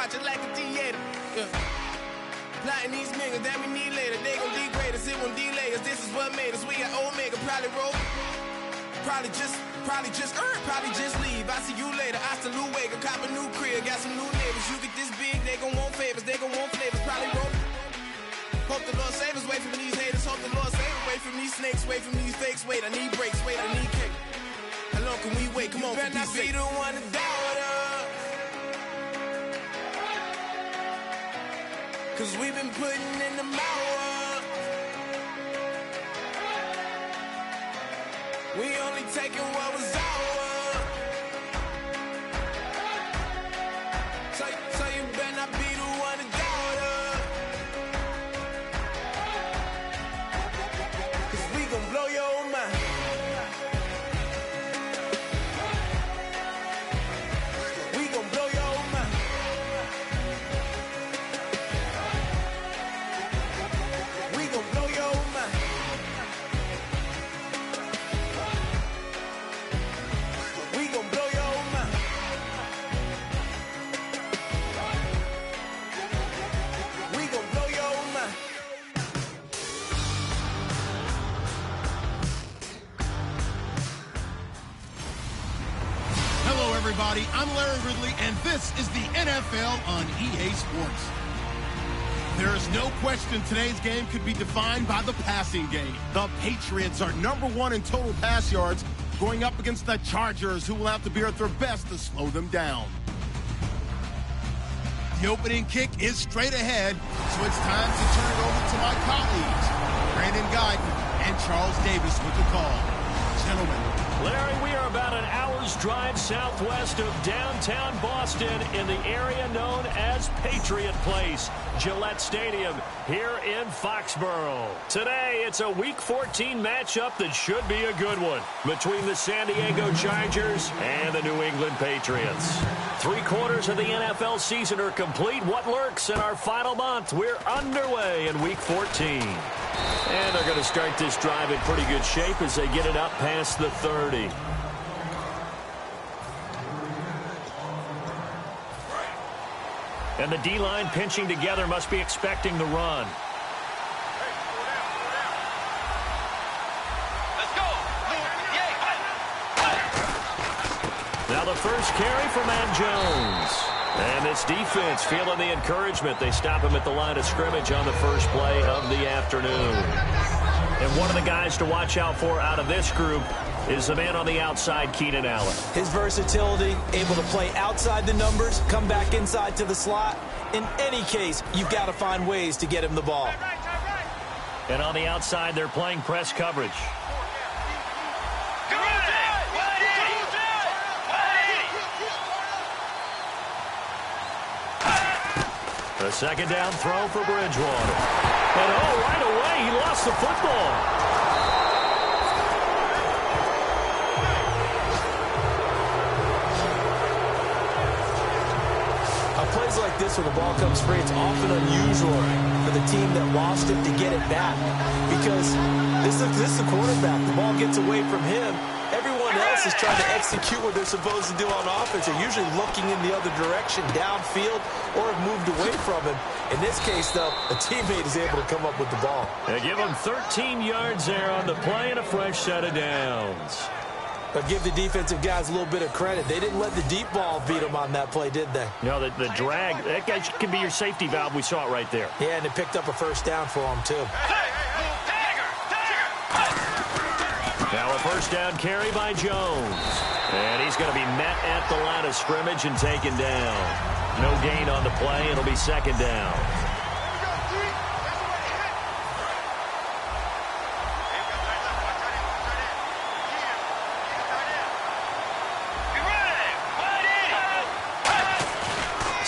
watching like a theater. Yeah. Plotting these niggas that we need later. They gon' degrade us, it won't delay us. This is what made us. We got Omega, probably roll. Probably just leave. I see you later. I still wake up, cop a new crib, got some new neighbors. You get this big, they gon' want favors, they gon' want flavors. Probably roll. Hope the Lord save us, wait from these haters. Hope the Lord save us, wait from these snakes, wait from these fakes. Wait, I need breaks, wait, I need cake. How long can we wait? Come on, better not be the one to doubt us. Cause we've been putting in the hours. We only taking what was ours. So you better not be the one to doubt us. Cause we gon' blow your mind. We gon' blow your mind. We gon' blow your mind. We gon' blow your mind. We gon' blow your mind. Hello, everybody. I'm Larry Ridley, and this is the NFL on EA Sports. There is no question today's game could be defined by the passing game. The Patriots are #1 in total pass yards, going up against the Chargers, who will have to be at their best to slow them down. The opening kick is straight ahead, so it's time to turn it over to my colleagues, Brandon Guyton and Charles Davis with the call. Gentlemen. Larry, we are about an hour's drive southwest of downtown Boston in the area known as Patriot Place, Gillette Stadium, here in Foxborough. Today, it's a Week 14 matchup that should be a good one between the San Diego Chargers and the New England Patriots. 3/4 of the NFL season are complete. What lurks in our final month? We're underway in Week 14. And they're going to start this drive in pretty good shape as they get it up past the 30. And the D-line pinching together must be expecting the run. Let's go. Now the first carry for Matt Jones. And this defense feeling the encouragement. They stop him at the line of scrimmage on the first play of the afternoon. And one of the guys to watch out for out of this group is the man on the outside, Keenan Allen. His versatility, able to play outside the numbers, come back inside to the slot. In any case, you've got to find ways to get him the ball. And on the outside, they're playing press coverage. A second down throw for Bridgewater. And right away, he lost the football. Plays like this when the ball comes free, it's often unusual for the team that lost it to get it back. Because this is the quarterback. The ball gets away from him. Everyone else is trying to execute what they're supposed to do on offense. They're usually looking in the other direction, downfield, or have moved away from him. In this case, though, a teammate is able to come up with the ball. They give him 13 yards there on the play and a fresh set of downs. But give the defensive guys a little bit of credit. They didn't let the deep ball beat them on that play, did they? No, the drag, that guy can be your safety valve. We saw it right there. Yeah, and they picked up a first down for him, too. Now a first down carry by Jones. And he's going to be met at the line of scrimmage and taken down. No gain on the play. It'll be second down.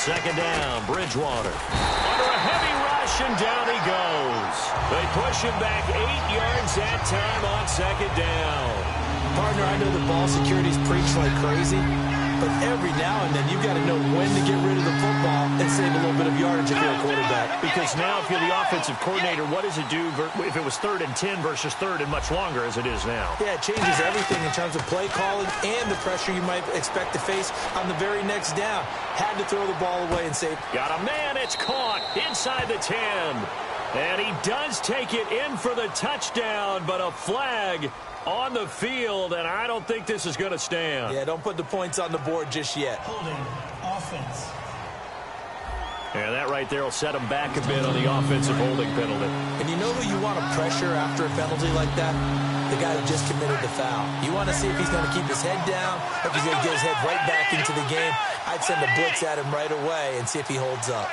Second down, Bridgewater. Under a heavy rush, and down he goes. They push him back 8 yards that time on second down. Partner, I know the ball security's preached like crazy, but every now and then you've got to know when to get rid of the football and save a little bit of yardage if you're a quarterback. Because now if you're the offensive coordinator, what does it do if it was 3rd and 10 versus 3rd and much longer as it is now? Yeah, it changes everything in terms of play calling and the pressure you might expect to face on the very next down. Had to throw the ball away and say, got a man, it's caught inside the 10. And he does take it in for the touchdown, but a flag on the field, and I don't think this is going to stand. Yeah, don't put the points on the board just yet. Holding offense. And that right there will set him back a bit on the offensive holding penalty. And you know who you want to pressure after a penalty like that? The guy who just committed the foul. You want to see if he's going to keep his head down, or if he's going to get his head right back into the game. I'd send a blitz at him right away and see if he holds up.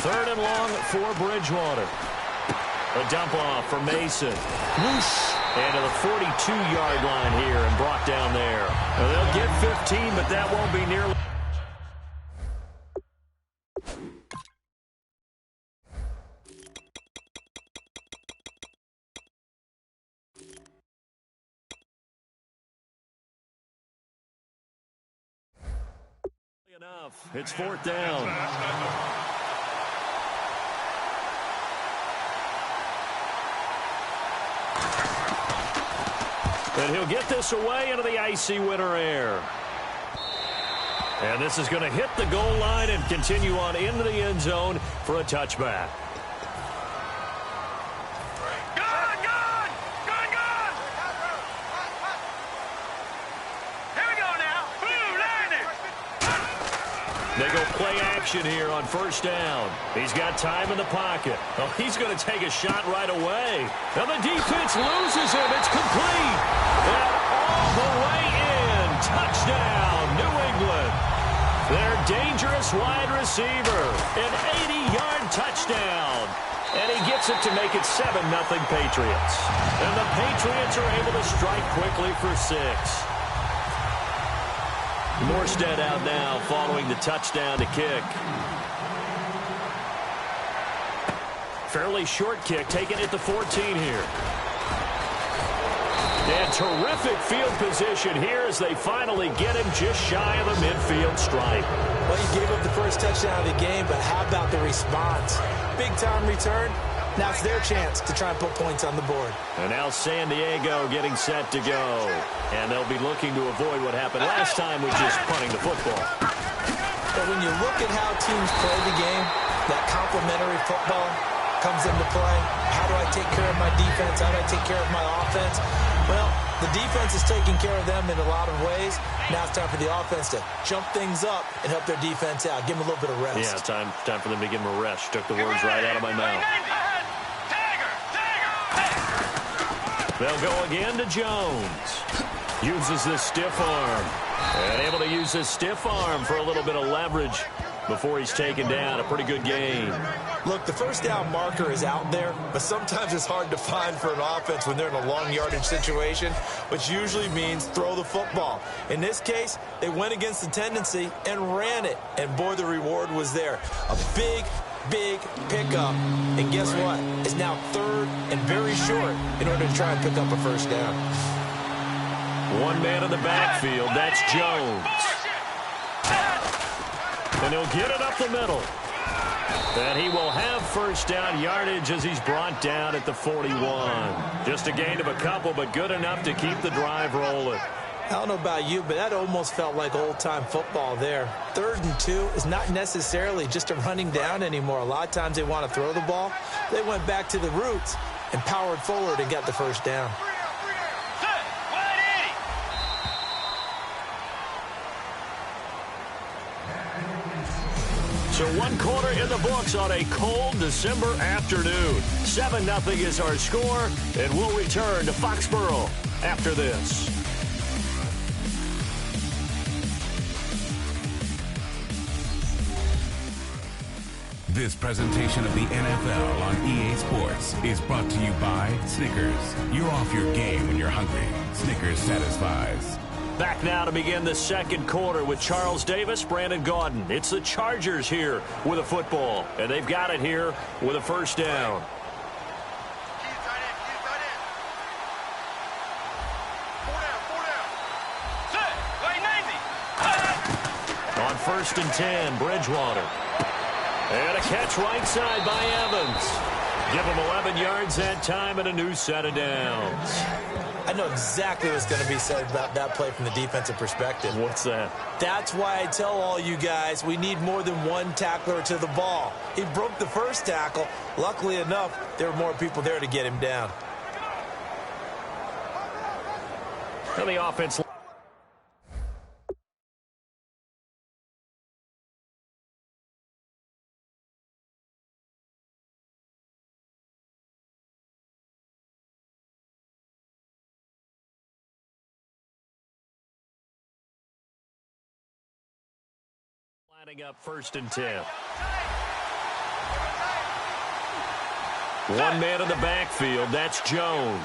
3rd and long for Bridgewater. A dump off for Mason. Whoosh. And to the 42-yard line here and brought down there. Now they'll get 15, but that won't be nearly. Enough. It's 4th down. And he'll get this away into the icy winter air. And this is going to hit the goal line and continue on into the end zone for a touchback. They go play action here on 1st down. He's got time in the pocket. Oh, he's going to take a shot right away. Now the defense loses him. It's complete. And all the way in. Touchdown, New England. Their dangerous wide receiver. An 80-yard touchdown. And he gets it to make it 7-0 Patriots. And the Patriots are able to strike quickly for 6. Morstead out now following the touchdown to kick. Fairly short kick, taking it to 14 here. And terrific field position here as they finally get him just shy of the midfield stripe. Well, he gave up the first touchdown of the game, but how about the response? Big-time return. Now it's their chance to try and put points on the board. And now San Diego getting set to go. And they'll be looking to avoid what happened last time with just punting the football. But when you look at how teams play the game, that complementary football comes into play. How do I take care of my defense? How do I take care of my offense? Well, the defense is taking care of them in a lot of ways. Now it's time for the offense to jump things up and help their defense out. Give them a little bit of rest. Yeah, time for them to give them a rest. Took the words right out of my mouth. They'll go again to Jones. Uses this stiff arm. And able to use his stiff arm for a little bit of leverage before he's taken down. A pretty good gain. Look, the first down marker is out there, but sometimes it's hard to find for an offense when they're in a long yardage situation, which usually means throw the football. In this case, they went against the tendency and ran it. And boy, the reward was there. A big pickup. And guess what? It's now 3rd and very short in order to try and pick up a first down. One man in the backfield. That's Jones. And he'll get it up the middle. And he will have first down yardage as he's brought down at the 41. Just a gain of a couple, but good enough to keep the drive rolling. I don't know about you, but that almost felt like old-time football there. 3rd and 2 is not necessarily just a running down anymore. A lot of times they want to throw the ball. They went back to the roots and powered forward and got the first down. So 1 quarter in the books on a cold December afternoon. 7-0 is our score, and we'll return to Foxborough after this. This presentation of the NFL on EA Sports is brought to you by Snickers. You're off your game when you're hungry. Snickers satisfies. Back now to begin the second quarter with Charles Davis, Brandon Gaudin. It's the Chargers here with a football, and they've got it here with a first down. On first and 10. Bridgewater. And a catch right side by Evans. Give him 11 yards that time and a new set of downs. I know exactly what's going to be said about that play from the defensive perspective. What's that? That's why I tell all you guys we need more than one tackler to the ball. He broke the first tackle. Luckily enough, there were more people there to get him down. And the offense lining up first and 10. One man in the backfield. That's Jones.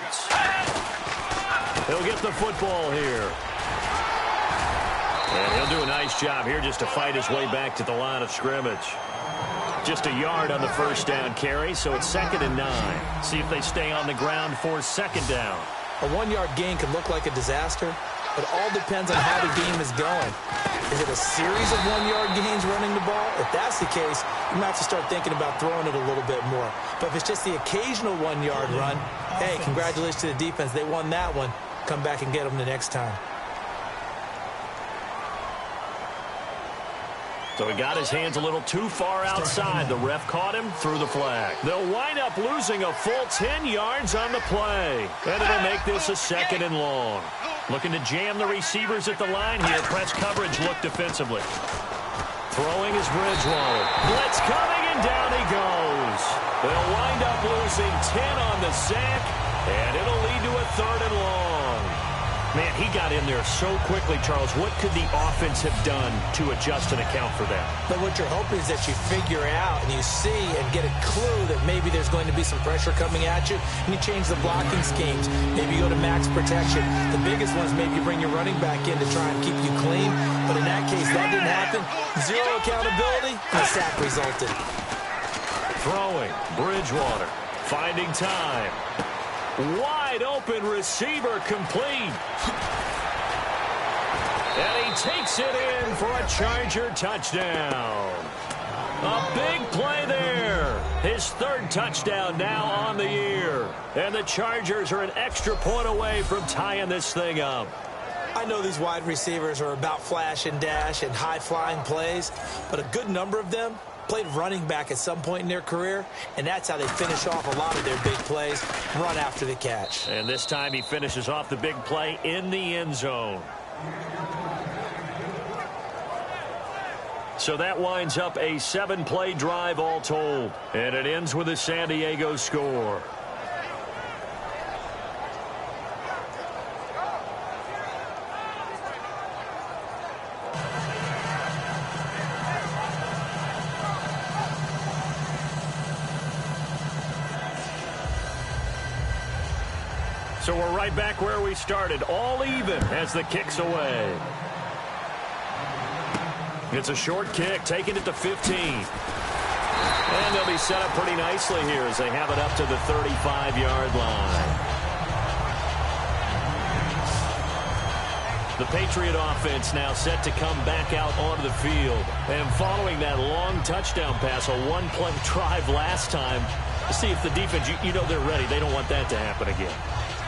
He'll get the football here. And he'll do a nice job here just to fight his way back to the line of scrimmage. Just a yard on the first down carry, so it's 2nd and 9. See if they stay on the ground for 2nd down. A 1-yard gain can look like a disaster, but it all depends on how the game is going. Is it a series of 1-yard gains running the ball? If that's the case, you might have to start thinking about throwing it a little bit more. But if it's just the occasional 1-yard run, hey, congratulations to the defense. They won that one. Come back and get them the next time. So he got his hands a little too far outside. The ref caught him, threw the flag. They'll wind up losing a full 10 yards on the play. And it'll make this a 2nd and long. Looking to jam the receivers at the line here. Press coverage look defensively. Throwing is Bridgewater. Blitz coming, and down he goes. They'll wind up losing 10 on the sack, and it'll lead to a 3rd and long. Man, he got in there so quickly, Charles. What could the offense have done to adjust and account for that? But what you're hoping is that you figure out and you see and get a clue that maybe there's going to be some pressure coming at you, and you change the blocking schemes. Maybe you go to max protection. The biggest ones, maybe you bring your running back in to try and keep you clean. But in that case, that didn't happen. Zero accountability, and a sack resulted. Throwing, Bridgewater, finding time. Wide open receiver complete. And he takes it in for a Charger touchdown. A big play there. His 3rd touchdown now on the year. And the Chargers are an extra point away from tying this thing up. I know these wide receivers are about flash and dash and high-flying plays, but a good number of them played running back at some point in their career, and that's how they finish off a lot of their big plays, run after the catch. And this time he finishes off the big play in the end zone. So that winds up a 7-play drive all told, and it ends with a San Diego score. So we're right back where we started, all even as the kick's away. It's a short kick, taking it to 15. And they'll be set up pretty nicely here as they have it up to the 35-yard line. The Patriot offense now set to come back out onto the field. And following that long touchdown pass, a 1-play drive last time, to see if the defense, you know they're ready. They don't want that to happen again.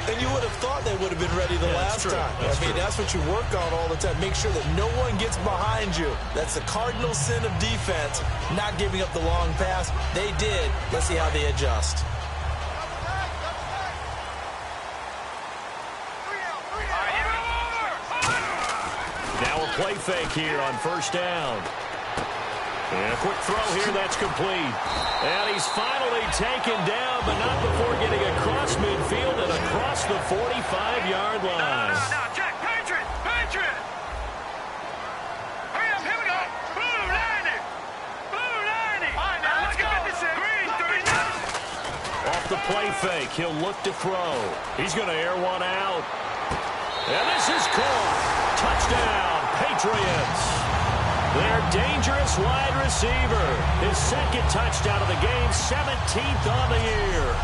And you would have thought they would have been ready the last time. I mean, that's what you work on all the time. Make sure that no one gets behind you. That's the cardinal sin of defense, not giving up the long pass. They did. Let's see how they adjust. Now a play fake here on first down. And a quick throw here, that's complete. And he's finally taken down, but not before getting across midfield and across the 45-yard line. No, check. Patriot! Patriot! Hurry up, here we go. Blue 90! Blue 90! All right, now let's go. Green 39! Off the play fake, he'll look to throw. He's going to air one out. And this is caught. Touchdown, Patriots. Their dangerous wide receiver. His 2nd touchdown of the game, 17th on the year.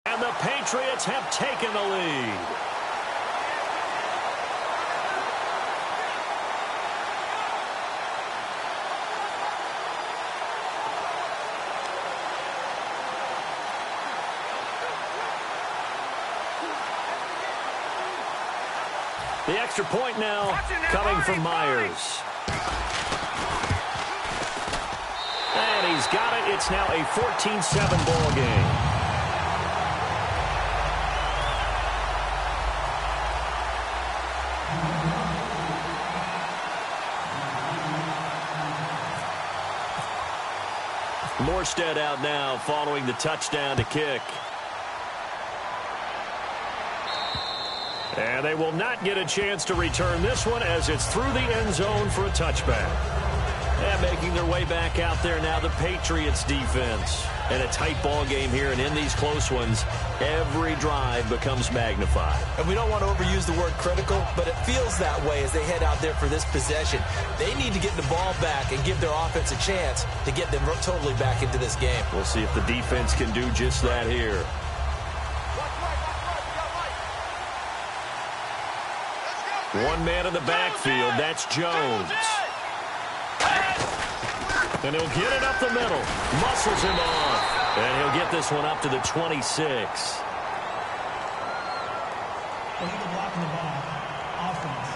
And the Patriots have taken the lead. The extra point now coming from Myers. And he's got it. It's now a 14-7 ball game. Morstead out now following the touchdown to kick. And they will not get a chance to return this one as it's through the end zone for a touchback. And making their way back out there now, the Patriots defense. And a tight ball game here, and in these close ones, every drive becomes magnified. And we don't want to overuse the word critical, but it feels that way as they head out there for this possession. They need to get the ball back and give their offense a chance to get them totally back into this game. We'll see if the defense can do just that here. One man in the backfield, that's Jones. And he'll get it up the middle. Muscles him off. And he'll get this one up to the 26. Illegal block in the back. Offense.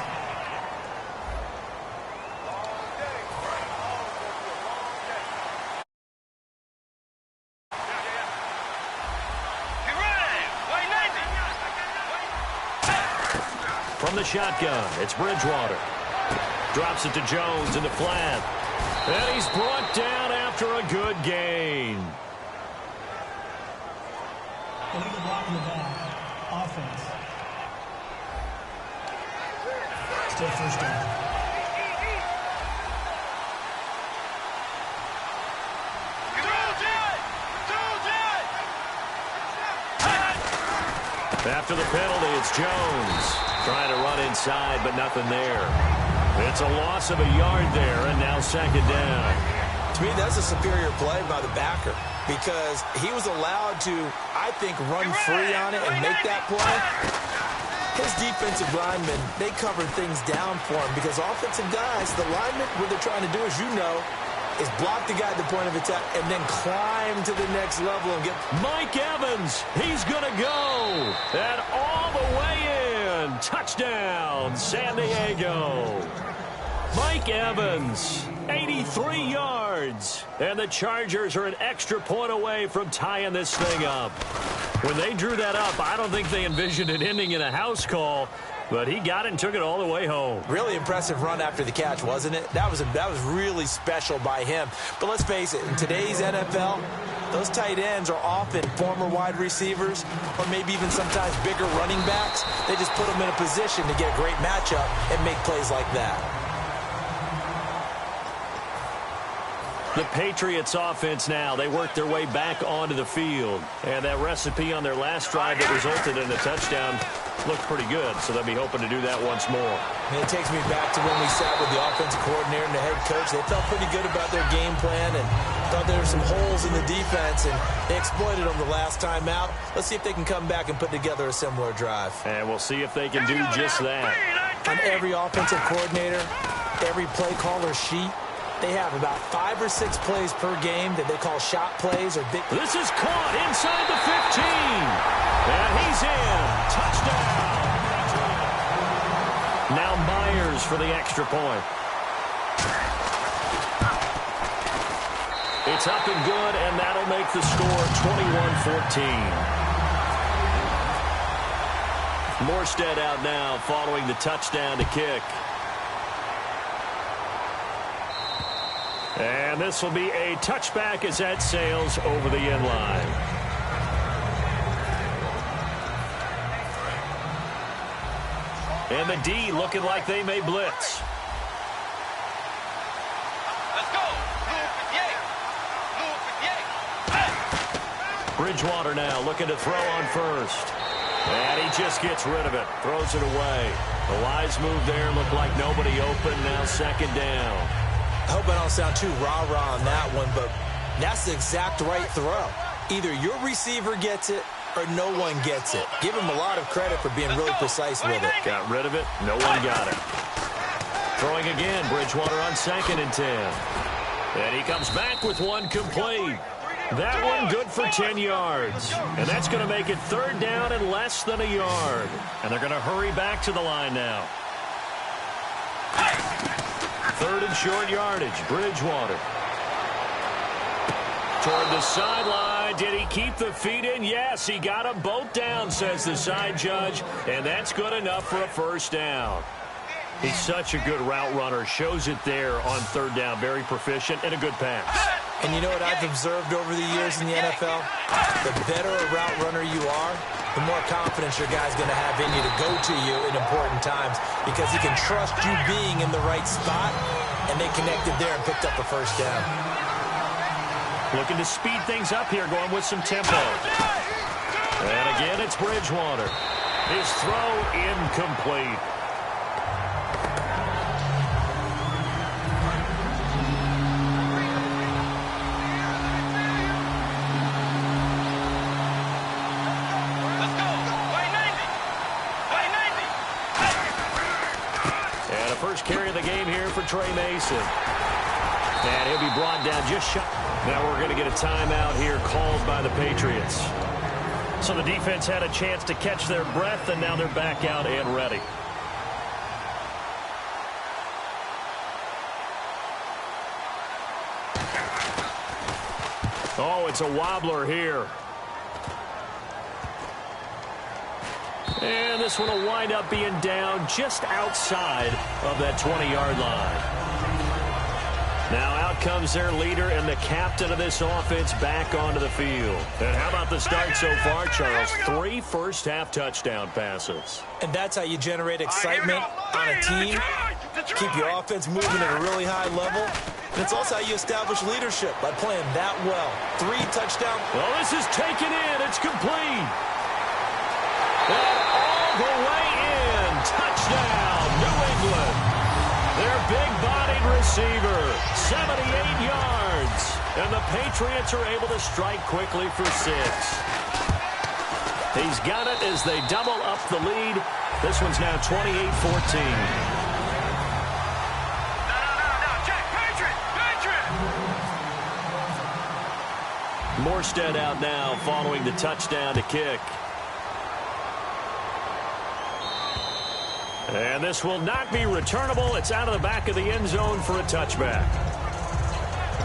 From the shotgun, it's Bridgewater. Drops it to Jones in the flat. And he's brought down after a good gain. Illegal block in the back. Offense. Still first down. After the penalty, it's Jones. Trying to run inside, but nothing there. It's a loss of a yard there, and now second down. To me, that's a superior play by the backer because he was allowed to, I think, run free on it and make that play. His defensive linemen, they covered things down for him because offensive guys, the linemen, what they're trying to do, as you know, is block the guy at the point of attack and then climb to the next level and get... Mike Evans, he's going to go. And all the way in. Touchdown, San Diego. Mike Evans, 83 yards. And the Chargers are an extra point away from tying this thing up. When they drew that up, I don't think they envisioned it ending in a house call. But he got it and took it all the way home. Really impressive run after the catch, wasn't it? That was really special by him. But let's face it, in today's NFL, those tight ends are often former wide receivers or maybe even sometimes bigger running backs. They just put them in a position to get a great matchup and make plays like that. The Patriots offense now, they work their way back onto the field. And that recipe on their last drive that resulted in a touchdown looked pretty good, so they'll be hoping to do that once more. And it takes me back to when we sat with the offensive coordinator and the head coach. They felt pretty good about their game plan and thought there were some holes in the defense, and they exploited them the last time out. Let's see if they can come back and put together a similar drive. And we'll see if they can do just that. On every offensive coordinator, every play caller sheet, they have about 5 or 6 plays per game that they call shot plays or big. This is caught inside the 15. And he's in. Touchdown. Now Myers for the extra point. It's up and good, and that'll make the score 21-14. Morstead out now following the touchdown to kick. And this will be a touchback as that sails over the end line. And the D looking like they may blitz. Let's go. Bridgewater now looking to throw on first. And he just gets rid of it. Throws it away. The wise move there. Looked like nobody open. Now second down. I hope I don't sound too rah-rah on that one, but that's the exact right throw. Either your receiver gets it or no one gets it. Give him a lot of credit for being really precise with it. Got rid of it. No one got it. Throwing again. Bridgewater on 2nd and 10. And he comes back with one complete. That one good for 10 yards. And that's going to make it 3rd down and less than a yard. And they're going to hurry back to the line now. 3rd and short yardage. Bridgewater. Toward the sideline. Did he keep the feet in? Yes, he got them both down, says the side judge. And that's good enough for a 1st down. He's such a good route runner. Shows it there on 3rd down. Very proficient and a good pass. And you know what I've observed over the years in the NFL? The better a route runner you are, the more confidence your guy's going to have in you to go to you in important times because he can trust you being in the right spot, and they connected there and picked up a 1st down. Looking to speed things up here, going with some tempo. And again, it's Bridgewater. His throw incomplete. First carry of the game here for Trey Mason. And he'll be brought down just shot. Now we're going to get a timeout here called by the Patriots. So the defense had a chance to catch their breath, and now they're back out and ready. Oh, it's a wobbler here. And this one will wind up being down just outside of that 20-yard line. Now out comes their leader and the captain of this offense back onto the field. And how about the start so far, Charles? 3 first-half touchdown passes. And that's how you generate excitement on a team, keep your offense moving at a really high level. And it's also how you establish leadership by playing that well. 3 touchdowns. Well, this is taken in. It's complete. And all the way in. Touchdown, New England. Their big-bodied receiver, 78 yards. And the Patriots are able to strike quickly for 6. He's got it as they double up the lead. This one's now 28-14. Morstead out now following the touchdown to kick. And this will not be returnable. It's out of the back of the end zone for a touchback.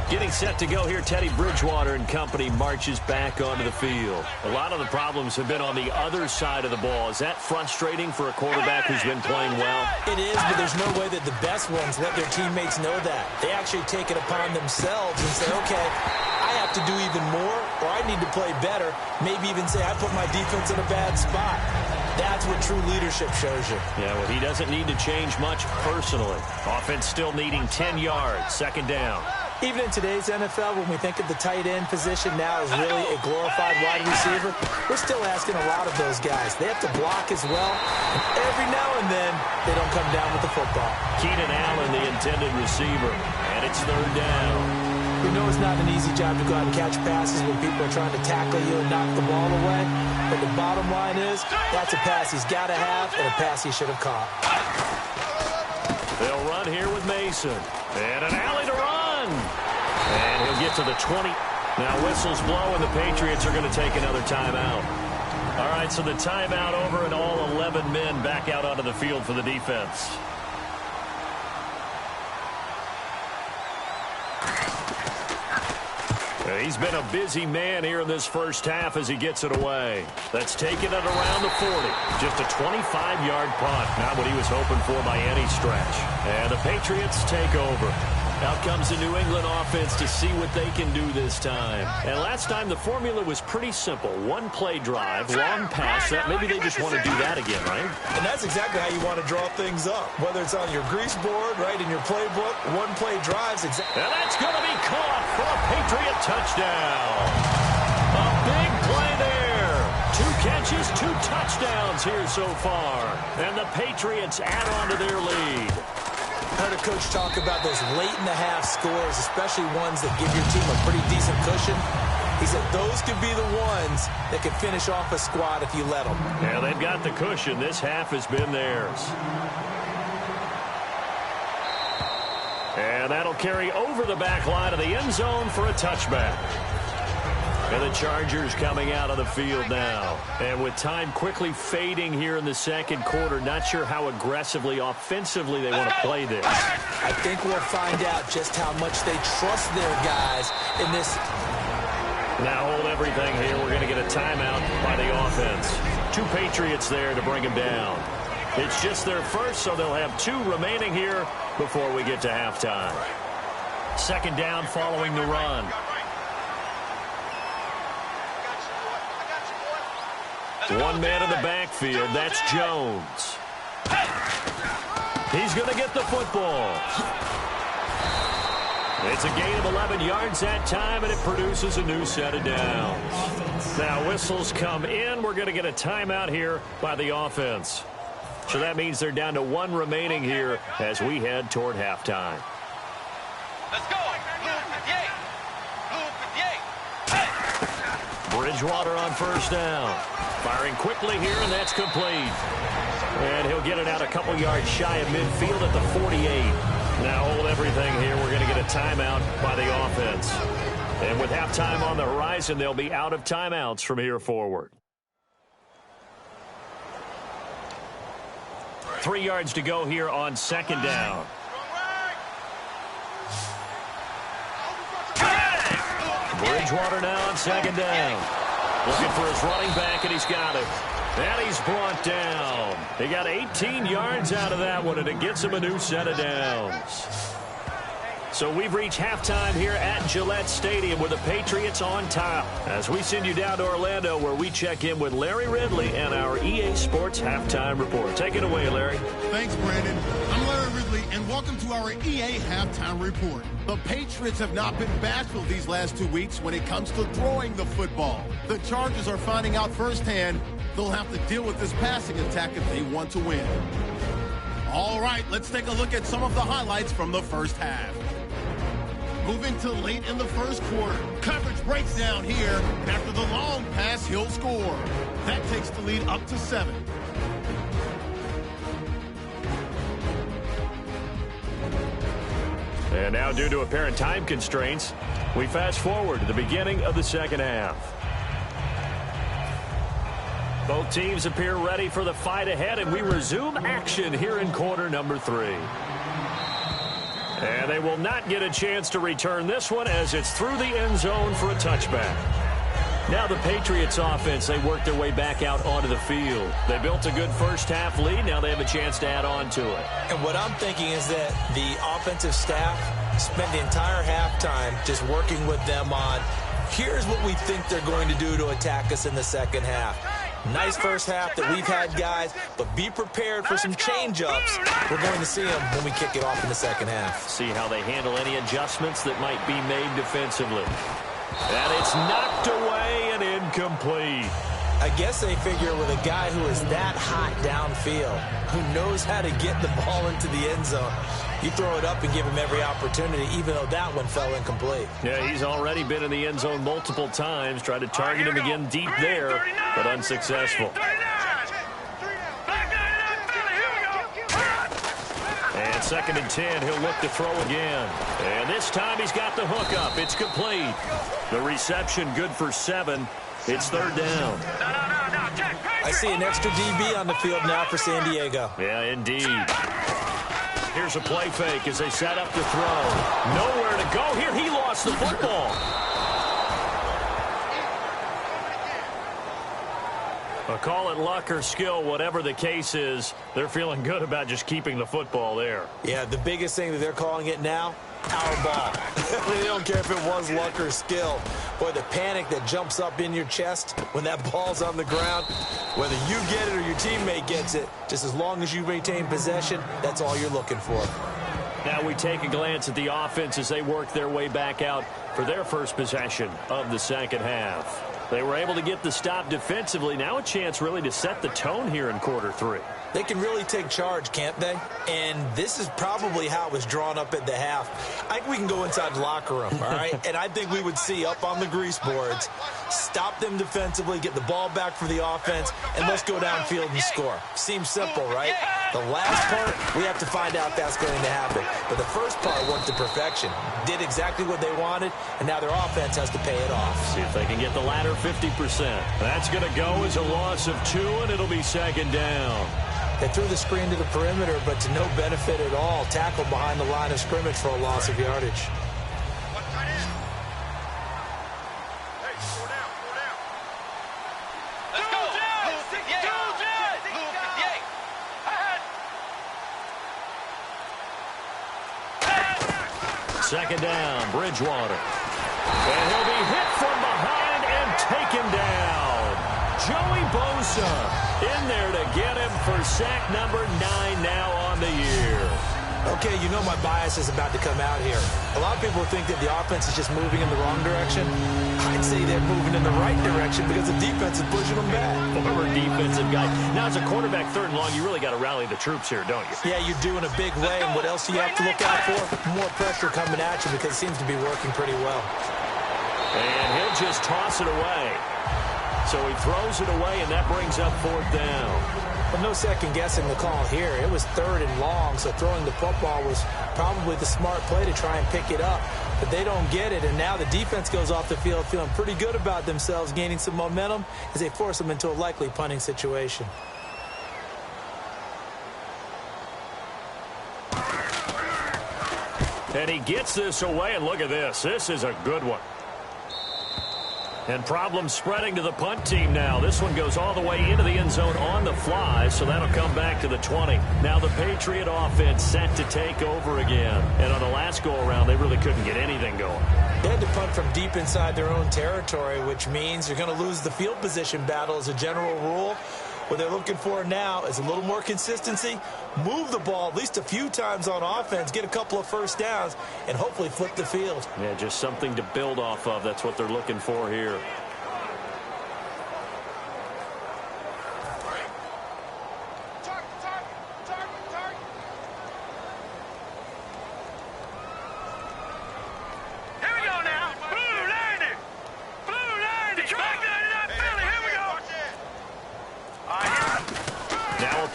Getting set to go here, Teddy Bridgewater and company marches back onto the field. A lot of the problems have been on the other side of the ball. Is that frustrating for a quarterback who's been playing well? It is, but there's no way that the best ones let their teammates know that. They actually take it upon themselves and say, okay, I have to do even more, or I need to play better. Maybe even say, I put my defense in a bad spot. That's what true leadership shows you. Yeah, well, he doesn't need to change much personally. Offense still needing 10 yards, 2nd down. Even in today's NFL, when we think of the tight end position now as really a glorified wide receiver, we're still asking a lot of those guys. They have to block as well, and every now and then, they don't come down with the football. Keenan Allen, the intended receiver, and it's 3rd down. We know it's not an easy job to go out and catch passes when people are trying to tackle you and knock the ball away, but the bottom line is, that's a pass he's got to have and a pass he should have caught. They'll run here with Mason, and an alley to run. And he'll get to the 20. Now whistles blow, and the Patriots are going to take another timeout. All right, so the timeout over, and all 11 men back out onto the field for the defense. He's been a busy man here in this first half as he gets it away. That's taken it around the 40. Just a 25-yard punt. Not what he was hoping for by any stretch. And the Patriots take over. Out comes the New England offense to see what they can do this time. And last time, the formula was pretty simple. One-play drive, long pass. Maybe they just want to do that again, right? And that's exactly how you want to draw things up. Whether it's on your grease board, right, in your playbook, one-play drives. And that's going to be caught for a Patriot touchdown. A big play there. 2 catches, 2 touchdowns here so far. And the Patriots add on to their lead. I heard a coach talk about those late-in-the-half scores, especially ones that give your team a pretty decent cushion. He said those could be the ones that could finish off a squad if you let them. Yeah, they've got the cushion. This half has been theirs. And that'll carry over the back line of the end zone for a touchback. And the Chargers coming out on the field now. And with time quickly fading here in the second quarter, not sure how aggressively, offensively they want to play this. I think we'll find out just how much they trust their guys in this. Now hold everything here. We're going to get a timeout by the offense. 2 Patriots there to bring them down. It's just their first, so they'll have 2 remaining here before we get to halftime. Second down following the run. 1 man in the backfield. That's Jones. He's going to get the football. It's a gain of 11 yards that time, and it produces a new set of downs. Now whistles come in. We're going to get a timeout here by the offense. So that means they're down to 1 remaining here as we head toward halftime. Let's go. Bridgewater on first down. Firing quickly here, and that's complete. And he'll get it out a couple yards shy of midfield at the 48. Now hold everything here. We're going to get a timeout by the offense. And with halftime on the horizon, they'll be out of timeouts from here forward. 3 yards to go here on second down. Bridgewater now on second down. Looking for his running back, and he's got it. And he's brought down. He got 18 yards out of that one, and it gets him a new set of downs. So we've reached halftime here at Gillette Stadium with the Patriots on top. As we send you down to Orlando, where we check in with Larry Ridley and our EA Sports Halftime Report. Take it away, Larry. Thanks, Brandon. I'm Larry Ridley, and welcome to our EA Halftime Report. The Patriots have not been bashful these last 2 weeks when it comes to throwing the football. The Chargers are finding out firsthand they'll have to deal with this passing attack if they want to win. All right, let's take a look at some of the highlights from the first half. Moving to late in the first quarter. Coverage breaks down here. After the long pass, he'll score. That takes the lead up to 7. And now, due to apparent time constraints, we fast forward to the beginning of the second half. Both teams appear ready for the fight ahead, and we resume action here in quarter number 3. And they will not get a chance to return this one as it's through the end zone for a touchback. Now the Patriots offense, they work their way back out onto the field. They built a good first half lead. Now they have a chance to add on to it. And what I'm thinking is that the offensive staff spent the entire halftime just working with them on, here's what we think they're going to do to attack us in the second half. Nice first half that we've had, guys, but be prepared for some change-ups. We're going to see them when we kick it off in the second half. See how they handle any adjustments that might be made defensively. And it's knocked away and incomplete. I guess they figure with a guy who is that hot downfield, who knows how to get the ball into the end zone, you throw it up and give him every opportunity, even though that one fell incomplete. Yeah, he's already been in the end zone multiple times, tried to target him again deep there, but unsuccessful. And 2nd and 10, he'll look to throw again. And this time he's got the hook up. It's complete. The reception good for 7. It's 3rd down. I see an extra DB on the field now for San Diego. Yeah, indeed. Here's a play fake as they set up to throw. Nowhere to go here. He lost the football. Call it luck or skill, whatever the case is, they're feeling good about just keeping the football there. Yeah, the biggest thing that they're calling it now, our ball. They don't care if it was luck or skill. Boy, the panic that jumps up in your chest when that ball's on the ground, whether you get it or your teammate gets it, just as long as you retain possession, that's all you're looking for. Now we take a glance at the offense as they work their way back out for their first possession of the second half. They were able to get the stop defensively. Now a chance really to set the tone here in quarter 3. They can really take charge, can't they? And this is probably how it was drawn up at the half. I think we can go inside the locker room, all right? And I think we would see up on the grease boards, stop them defensively, get the ball back for the offense, and let's go downfield and score. Seems simple, right? The last part, we have to find out if that's going to happen. But the first part worked to perfection. Did exactly what they wanted, and now their offense has to pay it off. See if they can get the latter 50%. That's going to go as a loss of 2, and it'll be second down. They threw the screen to the perimeter, but to no benefit at all. Tackled behind the line of scrimmage for a loss of yardage. Second down, Bridgewater. And he'll be hit from behind and taken down. Joey Bosa in there to get him for sack number 9 now on the year. Okay, you know my bias is about to come out here. A lot of people think that the offense is just moving in the wrong direction. I'd say they're moving in the right direction because the defense is pushing them back. Former defensive guy. Now, as a quarterback, 3rd and long, you really got to rally the troops here, don't you? Yeah, you do in a big way. And what else do you have to look out for? More pressure coming at you because it seems to be working pretty well. And he'll just toss it away. So he throws it away, and that brings up 4th down. But no second guessing the call here. It was 3rd and long, so throwing the football was probably the smart play to try and pick it up. But they don't get it, and now the defense goes off the field feeling pretty good about themselves, gaining some momentum as they force them into a likely punting situation. And he gets this away, and look at this. This is a good one. And problems spreading to the punt team now. This one goes all the way into the end zone on the fly, so that'll come back to the 20. Now the Patriot offense set to take over again. And on the last go-around, they really couldn't get anything going. They had to punt from deep inside their own territory, which means you're going to lose the field position battle as a general rule. What they're looking for now is a little more consistency, move the ball at least a few times on offense, get a couple of first downs, and hopefully flip the field. Yeah, just something to build off of. That's what they're looking for here.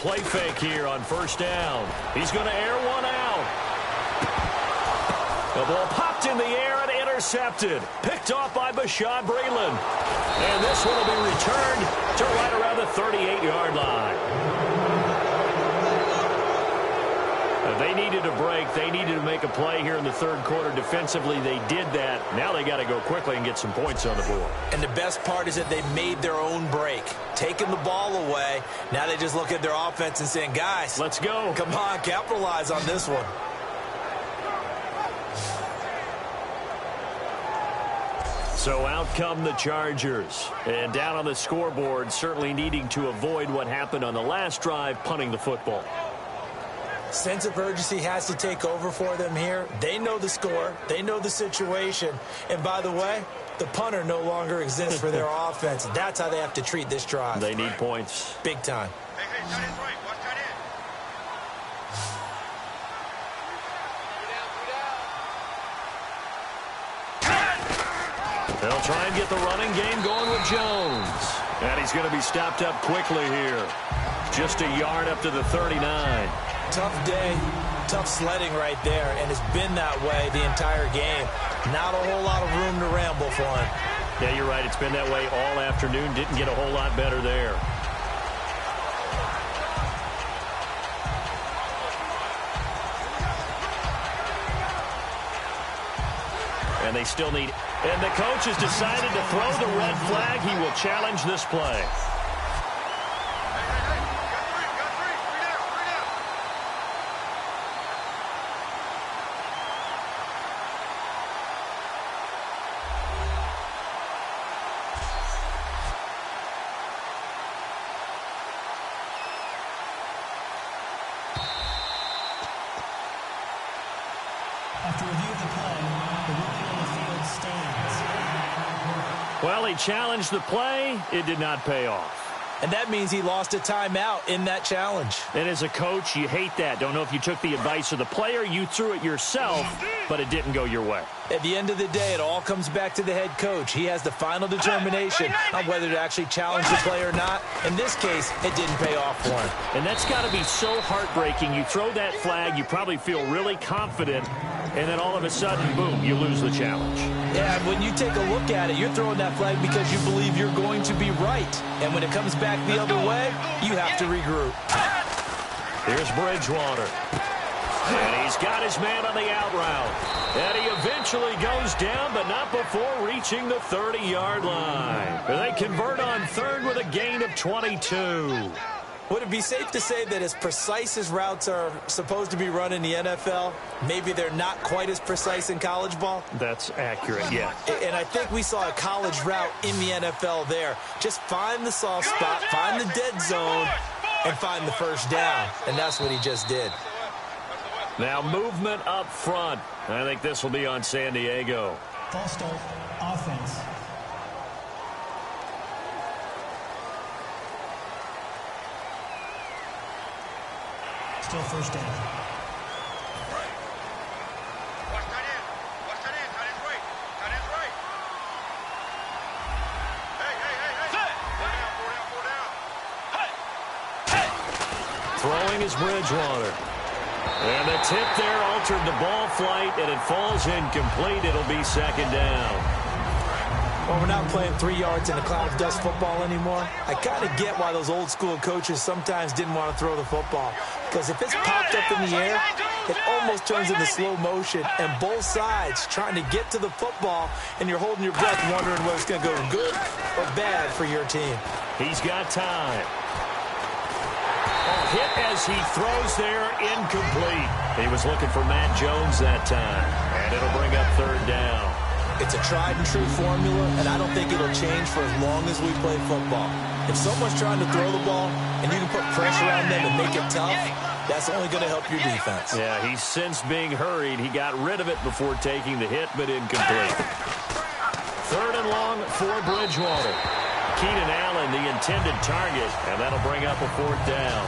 Play fake here on 1st down. He's going to air one out. The ball popped in the air and intercepted. Picked off by Bashaud Breeland. And this one will be returned to right around the 38-yard line. They needed a break. They needed to make a play here in the 3rd quarter. Defensively, they did that. Now they got to go quickly and get some points on the board. And the best part is that they made their own break, taking the ball away. Now they just look at their offense and saying, guys, let's go. Come on, capitalize on this one. So out come the Chargers. And down on the scoreboard, certainly needing to avoid what happened on the last drive, punting the football. Sense of urgency has to take over for them here. They know the score. They know the situation. And by the way, the punter no longer exists for their offense. That's how they have to treat this drive. They need points. Big time. Hey, tight end's right. Watch tight end. They'll try and get the running game going with Jones. And he's going to be stopped up quickly here. Just a yard up to the 39. Tough day, tough sledding right there, and it's been that way the entire game. Not a whole lot of room to ramble for him. Yeah, you're right. It's been that way all afternoon. Didn't get a whole lot better there. And they still need... And the coach has decided to throw the red flag. He will challenge this play. After review of the play, the ruling on the field stands. Well, he challenged the play. It did not pay off. and that means he lost a timeout in that challenge. And as a coach, you hate that. Don't know if you took the advice of the player, you threw it yourself, but it didn't go your way. At the end of the day, it all comes back to the head coach. He has the final determination on whether to actually challenge the play or not. In this case, it didn't pay off for him. And that's got to be so heartbreaking. You throw that flag, you probably feel really confident, and then all of a sudden, boom, you lose the challenge. Yeah, when you take a look at it, you're throwing that flag because you believe you're going to be right. And when it comes back the other way, you have to regroup. Here's Bridgewater. And he's got his man on the out route. And he eventually goes down, but not before reaching the 30-yard line. They convert on third with a gain of 22. Would it be safe to say that as precise as routes are supposed to be run in the NFL, maybe they're not quite as precise in college ball? That's accurate, yeah. And I think we saw a college route in the NFL there. Just find the soft spot, find the dead zone, and find the first down. And that's what he just did. Now movement up front. I think this will be on San Diego. False start, offense. Still first down. Watch that in. Watch that in. That is right. That is right. Hey. Four down. Throwing is Bridgewater. And the tip there altered the ball flight, and it falls incomplete. It'll be second down. Well, we're not playing 3 yards in a cloud of dust football anymore. I kind of get why those old school coaches sometimes didn't want to throw the football. Because if it's popped up in the air, it almost turns into slow motion. And both sides trying to get to the football, and you're holding your breath wondering whether it's going to go good or bad for your team. He's got time. Hit as he throws there, incomplete. He was looking for Matt Jones that time. And it'll bring up third down. It's a tried-and-true formula, and I don't think it'll change for as long as we play football. If someone's trying to throw the ball and you can put pressure on them and make it tough, that's only going to help your defense. Yeah, he's since being hurried. He got rid of it before taking the hit, but incomplete. Third and long for Bridgewater. Keenan Allen, the intended target, and that'll bring up a fourth down.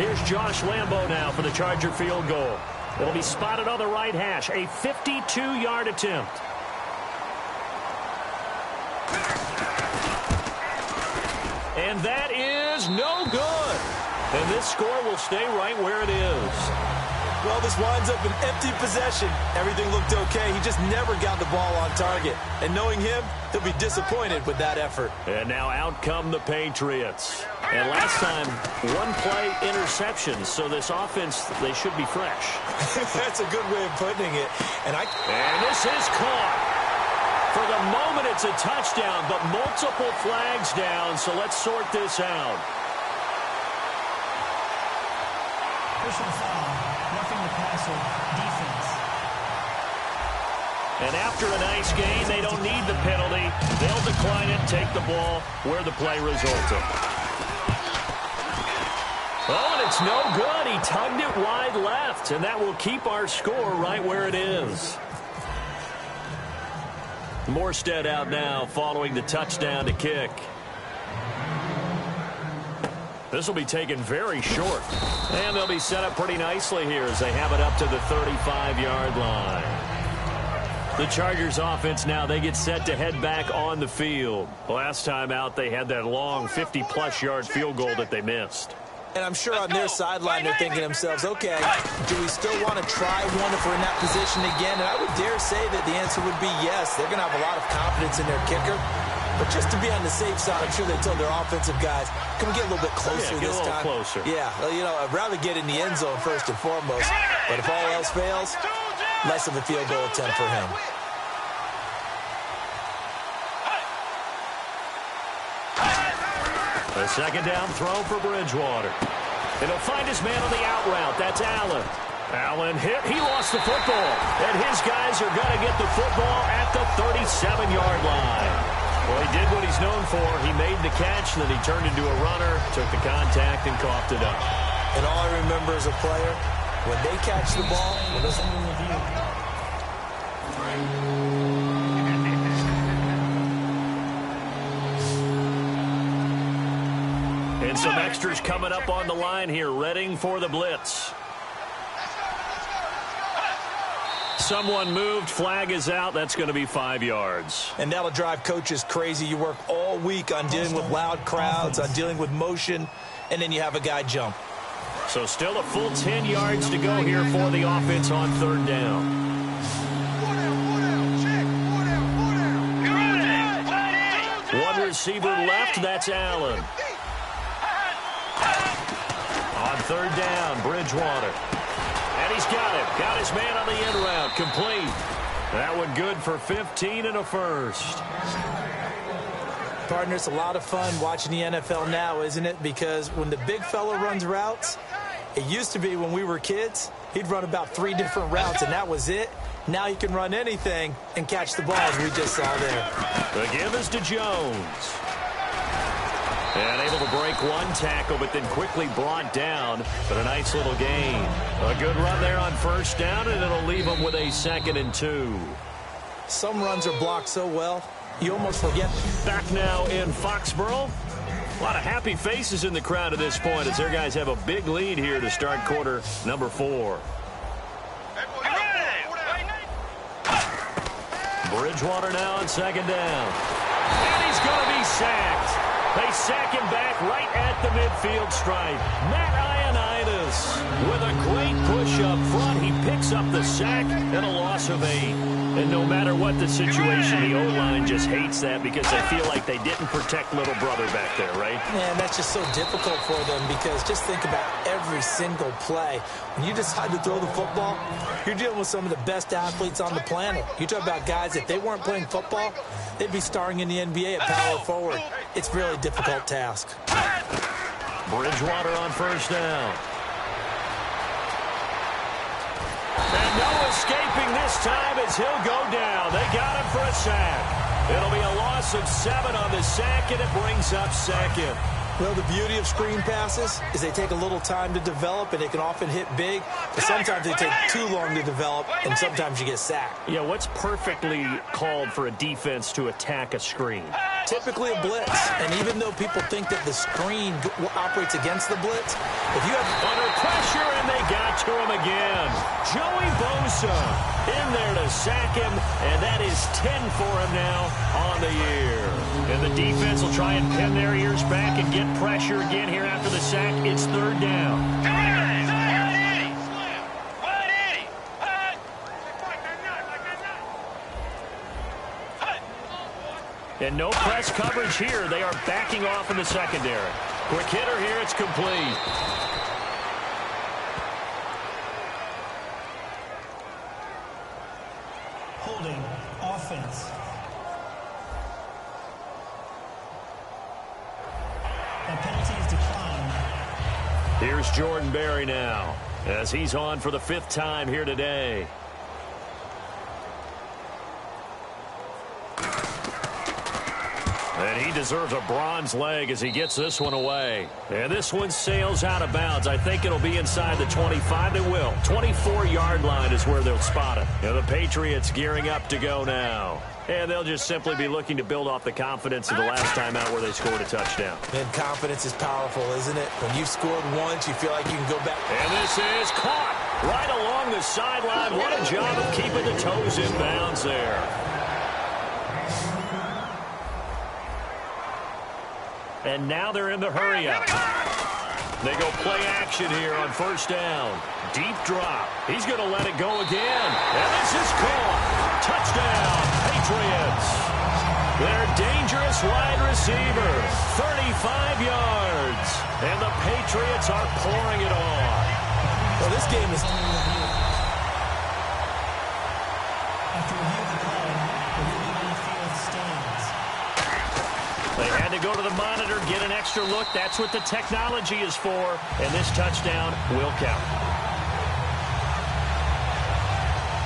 Here's Josh Lambo now for the Charger field goal. It'll be spotted on the right hash, a 52-yard attempt. And that is no good. And this score will stay right where it is. Well, this winds up an empty possession. Everything looked okay. He just never got the ball on target. And knowing him, he'll be disappointed with that effort. And now out come the Patriots. And last time, one play interceptions. So this offense, they should be fresh. That's a good way of putting it. And this is caught. For the moment, it's a touchdown, but multiple flags down. So let's sort this out. Personal foul. Roughing the passer. Defense. And after a nice game, they don't need the penalty. They'll decline it, take the ball where the play resulted. Oh, and it's no good. He tugged it wide left, and that will keep our score right where it is. Morstead out now following the touchdown to kick. This will be taken very short. And they'll be set up pretty nicely here as they have it up to the 35-yard line. The Chargers offense now, they get set to head back on the field. Last time out, they had that long 50-plus yard field goal that they missed. And I'm sure on their sideline they're thinking to themselves, okay, do we still want to try one if we're in that position again? And I would dare say that the answer would be yes. They're going to have a lot of confidence in their kicker. But just to be on the safe side, I'm sure they told their offensive guys, can we get a little bit closer this time? Closer. Yeah, well, you know, I'd rather get in the end zone first and foremost. But if all else fails, less of a field goal attempt for him. A second down throw for Bridgewater. And he'll find his man on the out route. That's Allen. Allen hit. He lost the football. And his guys are going to get the football at the 37-yard line. Well, he did what he's known for. He made the catch, and then he turned into a runner, took the contact, and coughed it up. And all I remember as a player, when they catch the ball, And some extras coming up on the line here, readying for the blitz. Someone moved, flag is out. That's going to be 5 yards. And that'll drive coaches crazy. You work all week on dealing with loud crowds, on dealing with motion, and then you have a guy jump. So still a full 10 yards to go here for the offense on 3rd down. One receiver left, that's Allen. On 3rd down, Bridgewater. And he's got it. Got his man on the end route. Complete. That one good for 15 and a first. Partner, it's a lot of fun watching the NFL now, isn't it? Because when the big fella runs routes, it used to be when we were kids, he'd run about 3 different routes, and that was it. Now he can run anything and catch the ball, as we just saw there. The give is to Jones. And able to break one tackle, but then quickly brought down. But a nice little gain. A good run there on 1st down, and it'll leave them with a 2nd and 2. Some runs are blocked so well, you almost forget. Back now in Foxborough. A lot of happy faces in the crowd at this point as their guys have a big lead here to start quarter number 4. Bridgewater now on 2nd down. And he's going to be sacked. They sack him back right at the midfield stripe. Matt Ioannidis with a great push up front. He picks up the sack and a loss of 8. And no matter what the situation, the O-line just hates that because they feel like they didn't protect little brother back there, right? Man, that's just so difficult for them because just think about every single play. When you decide to throw the football, you're dealing with some of the best athletes on the planet. You talk about guys, if they weren't playing football, they'd be starring in the NBA at power forward. It's a really difficult task. Bridgewater on 1st down. And no escaping this time as he'll go down. They got him for a sack. It'll be a loss of 7 on the sack, and it brings up 2nd. Well, the beauty of screen passes is they take a little time to develop, and they can often hit big, but sometimes they take too long to develop, and sometimes you get sacked. Yeah, what's perfectly called for a defense to attack a screen? Typically a blitz, and even though people think that the screen operates against the blitz, if you have under pressure, and they got to him again. Joey Bosa in there to sack him, and that is 10 for him now on the year. And the defense will try and pin their ears back and get pressure again here after the sack. It's 3rd down. And no press coverage here. They are backing off in the secondary. Quick hitter here. It's complete. Holding offense. That penalty is declined. Here's Jordan Berry now as he's on for the 5th time here today. And he deserves a bronze leg as he gets this one away. And this one sails out of bounds. I think it'll be inside the 25. It will. 24-yard line is where they'll spot it. And the Patriots gearing up to go now. And they'll just simply be looking to build off the confidence of the last time out where they scored a touchdown. And confidence is powerful, isn't it? When you've scored once, you feel like you can go back. And this is caught right along the sideline. What a job of keeping the toes in bounds there. And now they're in the hurry-up. They go play action here on 1st down. Deep drop. He's going to let it go again. And this is caught. Touchdown, Patriots. Their dangerous wide receiver, 35 yards. And the Patriots are pouring it on. Well, this game is... After review of the play, the ruling on the field stands. They had to go to the monitor, get an extra look. That's what the technology is for. And this touchdown will count.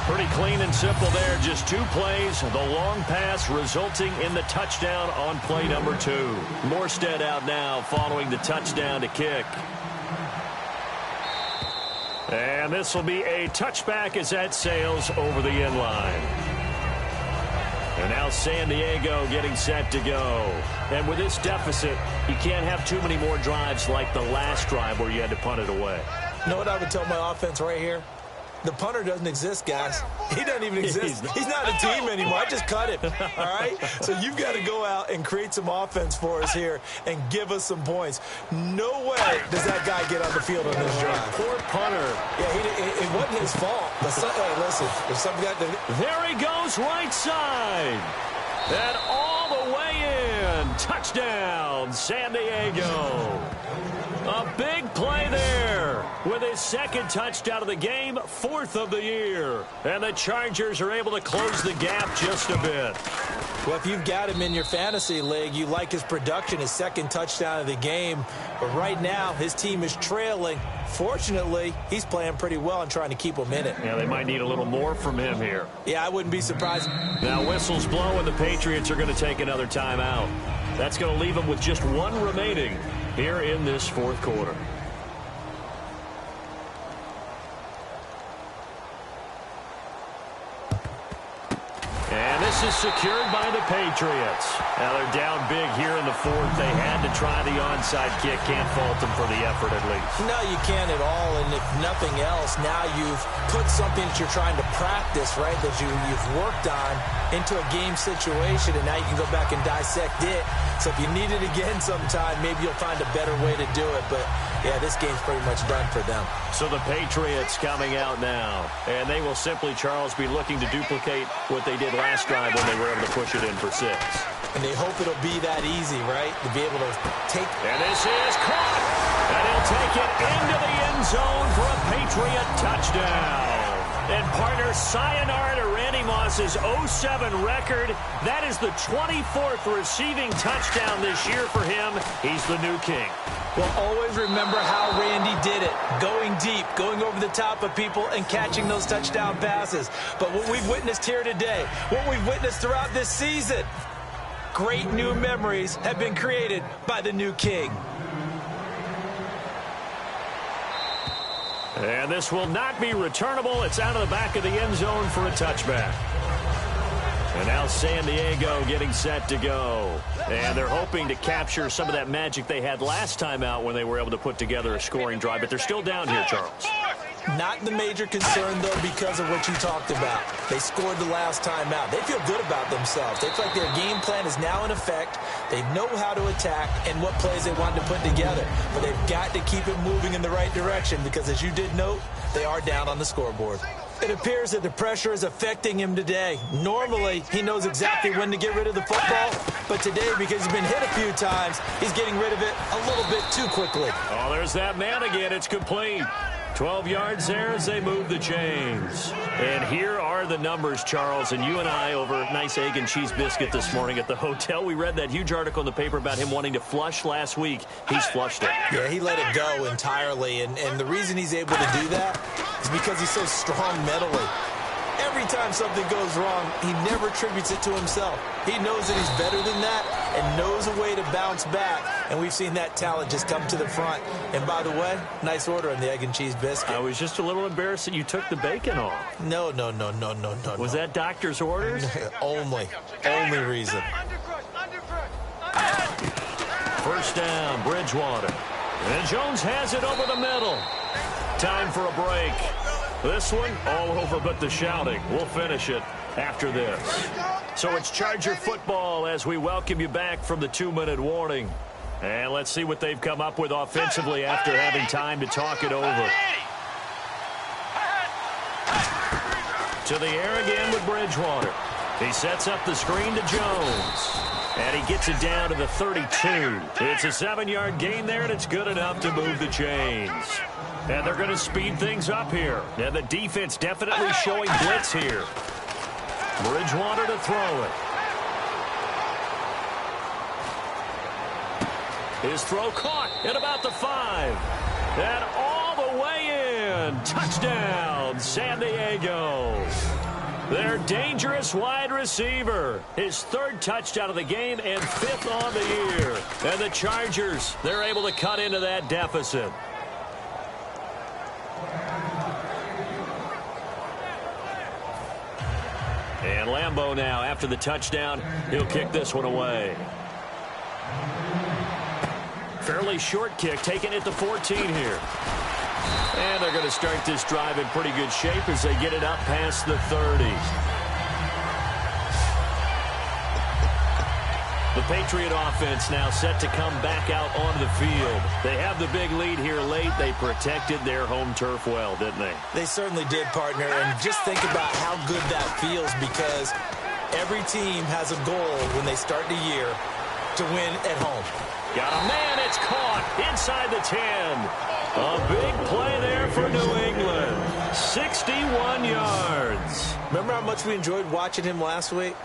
Pretty clean and simple there. Just 2 plays. The long pass resulting in the touchdown on play number 2. Morstead out now following the touchdown to kick. And this will be a touchback as that sails over the end line. And now San Diego getting set to go. And with this deficit, you can't have too many more drives like the last drive where you had to punt it away. You know what I would tell my offense right here? The punter doesn't exist, guys. He doesn't even exist. He's not a team anymore. I just cut him, all right? So you've got to go out and create some offense for us here and give us some points. No way does that guy get on the field on this drive. Poor punter. Yeah, it wasn't his fault. But hey, listen, if something got to... There he goes right side. And all the way in. Touchdown, San Diego. A big play there with his second touchdown of the game, fourth of the year. And the Chargers are able to close the gap just a bit. Well, if you've got him in your fantasy league, you like his production, his second touchdown of the game. But right now, his team is trailing. Fortunately, he's playing pretty well and trying to keep them in it. Yeah, they might need a little more from him here. Yeah, I wouldn't be surprised. Now whistles blow and the Patriots are going to take another timeout. That's going to leave them with just one remaining here in this fourth quarter. And this is secured by the Patriots. Now they're down big here in the fourth. They had to try the onside kick. Can't fault them for the effort at least. No, you can't at all. And if nothing else, now you've put something that you're trying to practice, right, that you've worked on into a game situation, and now you can go back and dissect it. So if you need it again sometime, maybe you'll find a better way to do it. But, yeah, this game's pretty much done for them. So the Patriots coming out now, and they will simply, Charles, be looking to duplicate what they did last drive when they were able to push it in for 6. And they hope it'll be that easy, right, to be able to take. And this is caught, and he'll take it into the end zone for a Patriot touchdown. And partner, sayonara to Randy Moss's 07 record. That is the 24th receiving touchdown this year for him. He's the new king. Well, always remember how Randy did it. Going deep, going over the top of people, and catching those touchdown passes. But what we've witnessed here today, what we've witnessed throughout this season, great new memories have been created by the new king. And this will not be returnable. It's out of the back of the end zone for a touchback. And now San Diego getting set to go. And they're hoping to capture some of that magic they had last time out when they were able to put together a scoring drive. But they're still down here, Charles. Not the major concern, though, because of what you talked about. They scored the last time out. They feel good about themselves. They feel like their game plan is now in effect. They know how to attack and what plays they want to put together. But they've got to keep it moving in the right direction because, as you did note, they are down on the scoreboard. It appears that the pressure is affecting him today. Normally, he knows exactly when to get rid of the football, but today, because he's been hit a few times, he's getting rid of it a little bit too quickly. Oh, there's that man again. It's complete. 12 yards there as they move the chains. And here are the numbers, Charles. And you and I, over a nice egg and cheese biscuit this morning at the hotel, we read that huge article in the paper about him wanting to flush last week. He's flushed it. Yeah, he let it go entirely. And the reason he's able to do that is because he's so strong mentally. Every time something goes wrong, he never attributes it to himself. He knows that he's better than that and knows a way to bounce back. And we've seen that talent just come to the front. And by the way, nice order on the egg and cheese biscuit. I was just a little embarrassed that you took the bacon off. No. Was that doctor's orders? Only reason. First down, Bridgewater. And Jones has it over the middle. Time for a break. This one, all over but the shouting. We'll finish it after this. So it's Charger football as we welcome you back from the 2-minute warning. And let's see what they've come up with offensively after having time to talk it over. To the air again with Bridgewater. He sets up the screen to Jones. And he gets it down to the 32. It's a 7-yard gain there, and it's good enough to move the chains. And they're going to speed things up here. And the defense definitely showing blitz here. Bridgewater to throw it. His throw caught at about the 5. And all the way in. Touchdown, San Diego. Their dangerous wide receiver. His 3rd touchdown of the game and 5th on the year. And the Chargers, they're able to cut into that deficit. And Lambeau now, after the touchdown, he'll kick this one away. Fairly short kick, taking it to 14 here. And they're going to start this drive in pretty good shape as they get it up past the 30. The Patriot offense now set to come back out onto the field. They have the big lead here late. They protected their home turf well, didn't they? They certainly did, partner. And just think about how good that feels, because every team has a goal when they start the year to win at home. Got a man. It's caught inside the 10. A big play there for New England. 61 yards. Remember how much we enjoyed watching him last week?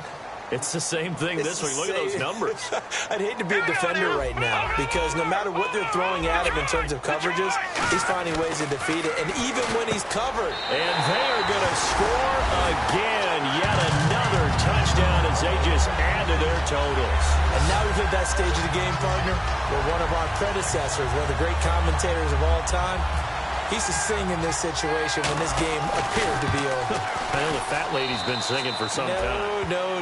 It's the same thing this week. Look at those numbers. I'd hate to be a defender right now, because no matter what they're throwing at him in terms of coverages, he's finding ways to defeat it, and even when he's covered. And they are going to score again. Yet another touchdown as they just add to their totals. And now we've hit that stage of the game, partner, where one of our predecessors, one of the great commentators of all time, he used to sing in this situation when this game appeared to be over. I know the fat lady's been singing for some time. No,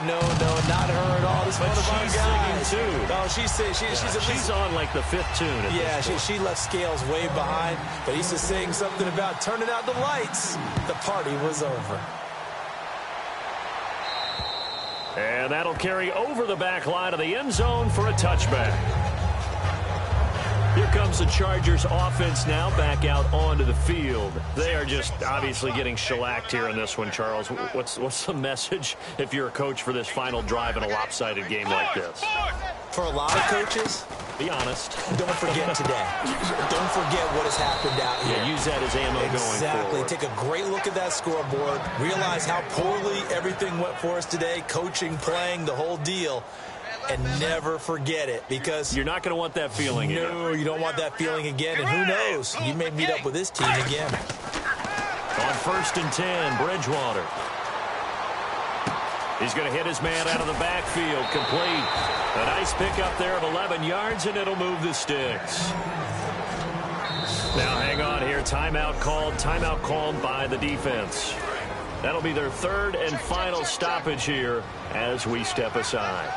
not her at all. This is one of our guys. She's singing, too. Oh, she's on like the 5th tune. Yeah, she left Scales way behind, but he used to sing something about turning out the lights. The party was over. And that'll carry over the back line of the end zone for a touchback. Here comes the Chargers offense now back out onto the field. They are just obviously getting shellacked here in this one, Charles. What's the message if you're a coach for this final drive in a lopsided game like this? For a lot of coaches, be honest. Don't forget today. Don't forget what has happened out here. Yeah, use that as ammo going forward. Exactly. Take a great look at that scoreboard. Realize how poorly everything went for us today. Coaching, playing, the whole deal. And never forget it, because you're not going to want that feeling again. No, you don't want that feeling again. And who knows? You may meet up with this team again. On 1st and 10, Bridgewater. He's going to hit his man out of the backfield. Complete. A nice pickup there of 11 yards, and it'll move the sticks. Now hang on here. Timeout called by the defense. That'll be their 3rd and final stoppage here as we step aside.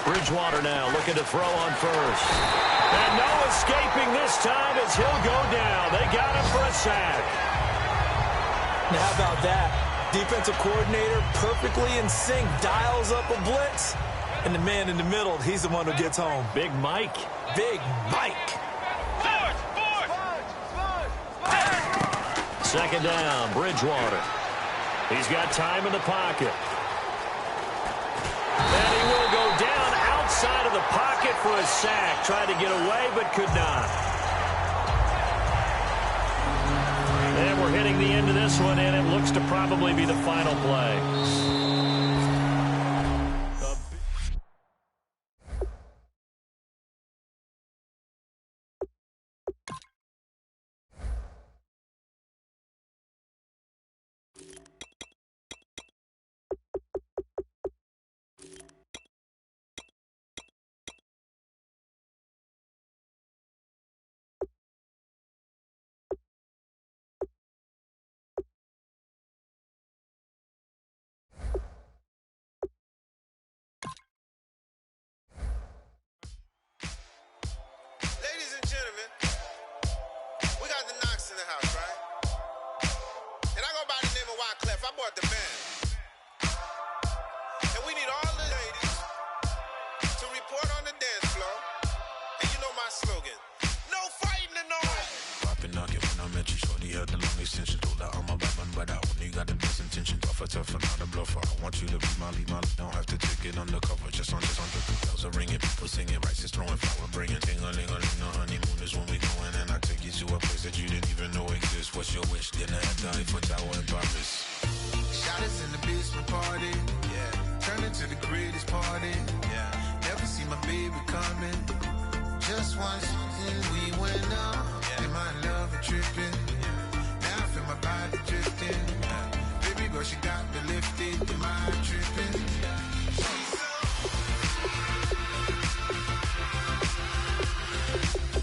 Bridgewater now looking to throw on 1st. And no escaping this time as he'll go down. They got him for a sack. Now how about that? Defensive coordinator perfectly in sync, dials up a blitz. And the man in the middle, he's the one who gets home. Big Mike. Big Mike. 2nd down, Bridgewater. He's got time in the pocket. And he will go down outside of the pocket for a sack. Tried to get away, but could not. And we're hitting the end of this one, and it looks to probably be the final play.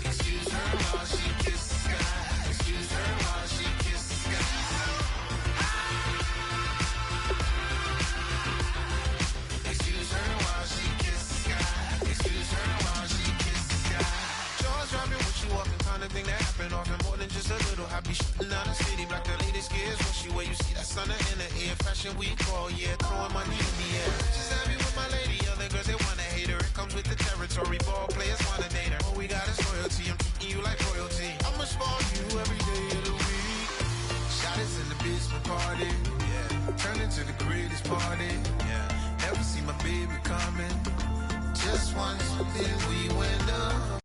Excuse her while she kisses sky. Excuse her while she kisses Stunner in the air, fashion week all year, throwing money in the air. She's happy with my lady, other girls they wanna hate her. It comes with the territory, ball players wanna date her. All we got is loyalty, I'm treating you like royalty. I'ma spoil you every day of the week. Shot is in the basement party, yeah. Turn into the greatest party, yeah. Never see my baby coming. Just once, then we went up.